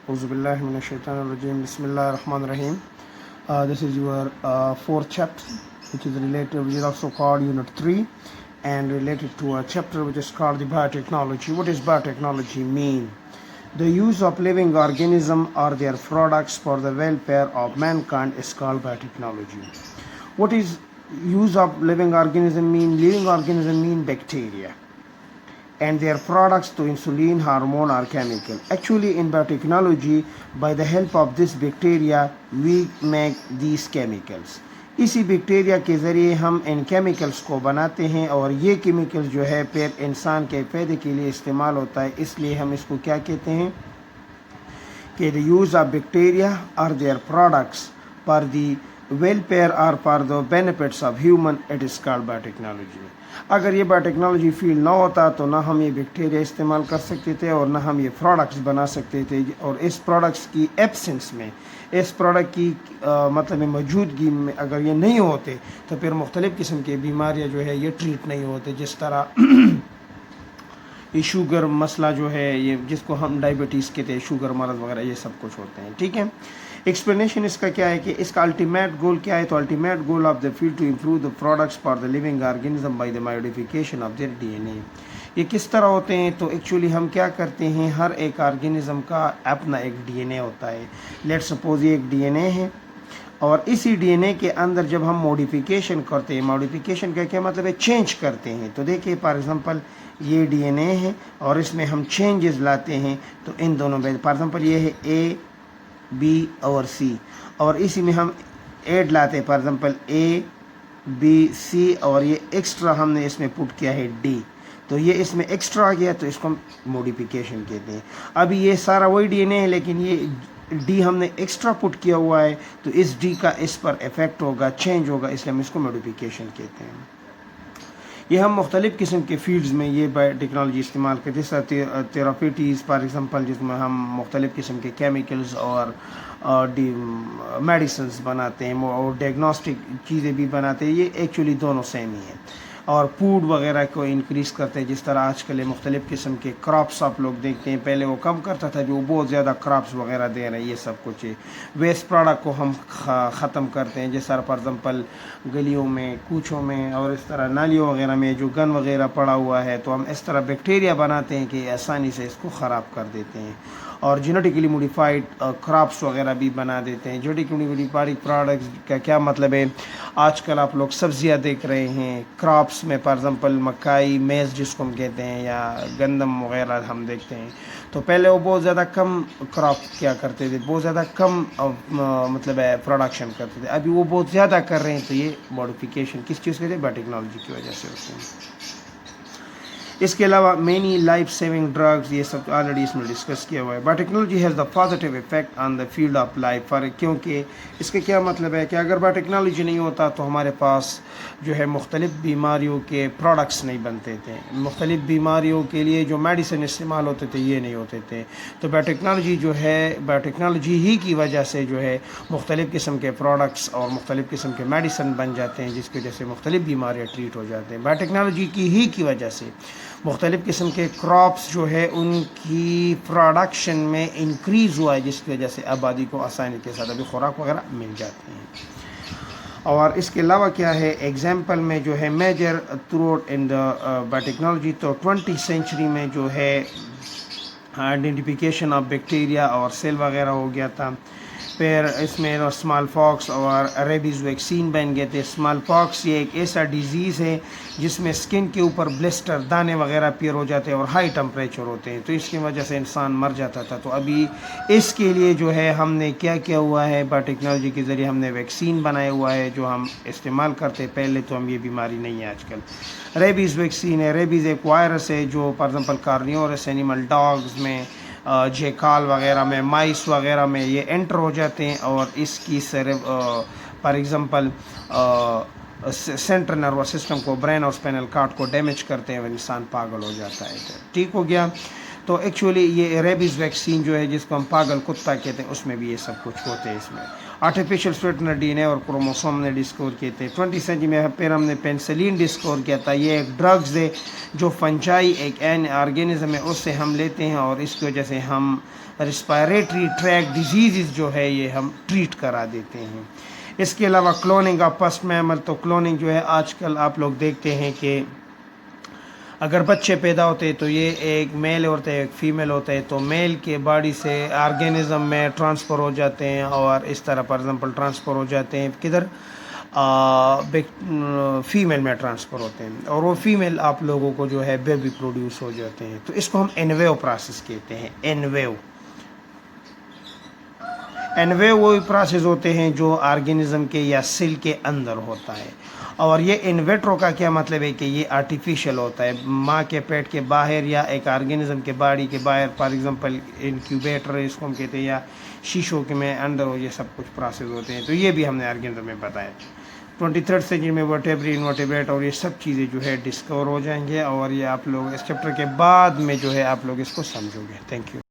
Auzu billahi minash shaitanir rajim. Bismillahir rahmanir rahim. This is your fourth chapter, which is also called Unit 3, and related to a chapter which is called the biotechnology. What does biotechnology mean? The use of living organism or their products for the welfare of mankind is called biotechnology. What is use of living organism mean? Living organism mean bacteria and their products to insulin, hormone or chemical. Actually in biotechnology, by the help of this bacteria we make these chemicals. इसी bacteria के ज़रिए हम इन chemicals को बनाते हैं और ये chemicals जो है फिर इंसान के फ़ायदे के लिए इस्तेमाल होता है. इसलिए हम इसको क्या कहते हैं कि the use of bacteria or their products for the welfare or for the benefits of human, it is called biotechnology. अगर ये बायोटेक्नोलॉजी फील्ड ना होता तो ना हम ये बैक्टीरिया इस्तेमाल कर सकते थे और ना हम ये प्रोडक्ट्स बना सकते थे. और इस प्रोडक्ट्स की एब्सेंस में, इस प्रोडक्ट की मतलब मौजूदगी में अगर ये नहीं होते तो फिर मुख्तलिफ़ किस्म की बीमारियाँ जो है ये ट्रीट नहीं होते. जिस तरह ये शुगर मसला जो है, ये जिसको हम डायबिटीज़ कहते हैं, शुगर मर्ज़ वगैरह, ये सब कुछ होते हैं. ठीक है. एक्सप्लेनेशन इसका क्या है कि इसका अल्टीमेट गोल क्या है? तो ultimate goal of the field to improve the products for the living organism by the modification of their DNA. ये किस तरह होते हैं? तो एक्चुअली हम क्या करते हैं, हर एक ऑर्गेनिज्म का अपना एक डीएनए होता है. लेट्स सपोज ये एक डीएनए है और इसी डीएनए के अंदर जब हम मॉडिफिकेशन करते हैं, मॉडिफिकेशन का क्या मतलब है? चेंज करते हैं. तो देखिए फॉर एग्जांपल ये डीएनए है और इसमें हम चेंजेस लाते हैं. तो इन दोनों में फॉर एग्जांपल ये है ए बी और सी और इसी में हम ऐड लाते हैं, for example A B C और ये एक्स्ट्रा हमने इसमें पुट किया है डी. तो ये इसमें एक्स्ट्रा आ गया तो इसको हम मॉडिफिकेशन कहते हैं. अभी ये सारा वही डीएनए है लेकिन ये डी हमने एक्स्ट्रा पुट किया हुआ है तो इस डी का इस पर इफ़ेक्ट होगा, चेंज होगा, इसलिए हम इसको मॉडिफिकेशन कहते हैं. ये हम मुख्तलिफ़ किस्म के फील्ड्स में ये बायोटेक्नोलॉजी इस्तेमाल करते हैं. जैसे थेरापीटीज़ फॉर एग्ज़ाम्पल, जिसमें हम मुख्तलिफ़ किस्म के केमिकल्स और मेडिसिन्स बनाते हैं और डायग्नोस्टिक चीज़ें भी बनाते हैं. ये एक्चुअली दोनों सेम ही हैं. और फूड वगैरह को इंक्रीज़ करते हैं. जिस तरह आजकल मुख्तलिफ़ किस्म के क्रॉप्स आप लोग देखते हैं, पहले वो कम करता था, जो बहुत ज़्यादा क्रॉप्स वगैरह दे रहे हैं. ये सब कुछ है. वेस्ट प्रोडक्ट को हम ख़त्म करते हैं. जिस तरह फॉर एग्ज़ाम्पल गलियों में, कूचों में और इस तरह नालियों वगैरह में जो गन वगैरह पड़ा हुआ है तो हम इस तरह बैक्टीरिया बनाते हैं कि आसानी से इसको ख़राब कर देते हैं. और जेनेटिकली मॉडिफाइड क्रॉप्स वगैरह भी बना देते हैं. जेनेटिकली मॉडिफाइड प्रोडक्ट्स का क्या मतलब है? आजकल आप लोग सब्जियां देख रहे हैं क्रॉप्स में, फॉर एग्जांपल मकाई, मेज़ जिसको हम कहते हैं, या गंदम वगैरह हम देखते हैं. तो पहले वो बहुत ज़्यादा कम क्रॉप क्या करते थे, बहुत ज़्यादा कम मतलब है प्रोडक्शन करते थे. अभी वो बहुत ज़्यादा कर रहे हैं. तो ये मॉडिफिकेशन किस चीज़ के लिए? बायोटेक्नोलॉजी की वजह से होते हैं. इसके अलावा मेनी लाइफ सेविंग ड्रग्स, ये सब ऑलरेडी इसमें डिस्कस किया हुआ है. Biotechnology has the positive effect on the field of life. क्योंकि इसका क्या मतलब है कि अगर बायोटेक्नोलॉजी नहीं होता तो हमारे पास जो है मुख्तलिफ़ बीमारियों के प्रोडक्ट्स नहीं बनते थे. मुख्तलिफ़ बीमारियों के लिए जो मेडिसिन इस्तेमाल होते थे ये नहीं होते थे. तो बायोटेक्नोलॉजी जो है, बायोटेक्नोलॉजी ही की वजह से जो है मुख्तलिफ़ किस्म के प्रोडक्ट्स और मुख्तलिफ़ किस्म के मेडिसिन बन जाते हैं, जिसकी वजह से मुख्तलिफ़ बीमारियाँ ट्रीट हो जाते हैं. बायोटेक्नोलॉजी की ही की वजह से मुख्तलिफ़ किस्म के क्रॉप्स जो है उनकी प्रोडक्शन में इंक्रीज़ हुआ है, जिसकी वजह से आबादी को आसानी के साथ अभी खुराक वगैरह मिल जाती हैं. और इसके अलावा क्या है, एग्जाम्पल में जो है major throughout in the biotechnology, तो 20th सेंचुरी में जो है आइडेंटिफिकेशन ऑफ बैक्टीरिया और सेल वगैरह हो गया था. फिर इसमें स्मॉल पॉक्स और रेबीज़ वैक्सीन बन गए थे. स्मॉल पॉक्स ये एक ऐसा डिज़ीज़ है जिसमें स्किन के ऊपर ब्लिस्टर, दाने वगैरह अपीयर हो जाते हैं और हाई टेम्परेचर होते हैं, तो इसकी वजह से इंसान मर जाता था. तो अभी इसके लिए जो है हमने क्या किया हुआ है, बायोटेक्नोलॉजी के ज़रिए हमने वैक्सीन बनाया हुआ है जो हम इस्तेमाल करते हैं. पहले तो हम ये बीमारी नहीं है आजकल. रेबीज़ वैक्सीन है. रेबीज़ एक वायरस है जो फॉर एग्जांपल कार्नियोरस एनिमल डॉग्स में, जेकाल वगैरह में, माइस वगैरह में ये एंटर हो जाते हैं और इसकी for example central nervous system को, ब्रेन और स्पाइनल कॉर्ड को डैमेज करते हैं और इंसान पागल हो जाता है. ठीक हो गया. तो एक्चुअली ये रेबीज़ वैक्सीन जो है जिसको हम पागल कुत्ता कहते हैं, उसमें भी ये सब कुछ होते हैं इसमें. آرٹیفیشل سویٹنر ڈی این اے اور کروموسوم نے ڈسکور کیے تھے. 20 سینچری میں پھر ہم نے پینسلین ڈسکور کیا تھا. یہ ایک ڈرگز ہے جو فنجائی ایک آرگینزم ہے اس سے ہم لیتے ہیں اور اس کی وجہ سے ہم رسپائریٹری ٹریک ڈیزیزز جو ہے یہ ہم ٹریٹ کرا دیتے ہیں. اس کے علاوہ کلوننگ آف پسٹ میمل. تو کلوننگ جو ہے آج کل آپ لوگ دیکھتے ہیں کہ اگر بچے پیدا ہوتے ہیں تو یہ ایک میل ہوتا ہے ایک فیمیل ہوتا ہے, تو میل کے باڈی سے آرگینزم میں ٹرانسفر ہو جاتے ہیں اور اس طرح فار ایگزامپل ٹرانسفر ہو جاتے ہیں کدھر فیمیل میں ٹرانسفر ہوتے ہیں اور وہ فیمیل آپ لوگوں کو جو ہے بیبی پروڈیوس ہو جاتے ہیں. تو اس کو ہم انویو پروسیس کہتے ہیں. انویو وہی پروسیس ہوتے ہیں جو آرگینزم کے یا سیل کے اندر ہوتا ہے. اور یہ انویٹرو کا کیا مطلب ہے کہ یہ آرٹیفیشیل ہوتا ہے, ماں کے پیٹ کے باہر یا ایک آرگینزم کے باڈی کے باہر, فار ایگزامپل انکیوبیٹر اس کو ہم کہتے ہیں, یا شیشوں کے میں اندر ہو, یہ سب کچھ پروسیس ہوتے ہیں. تو یہ بھی ہم نے آرگینزم میں بتایا. 23rd سینچری میں ورٹیبری انورٹیبریٹ اور یہ سب چیزیں جو ہے ڈسکور ہو جائیں گے اور یہ آپ لوگ اس چیپٹر کے بعد میں جو ہے آپ لوگ اس کو سمجھو گے. Thank you.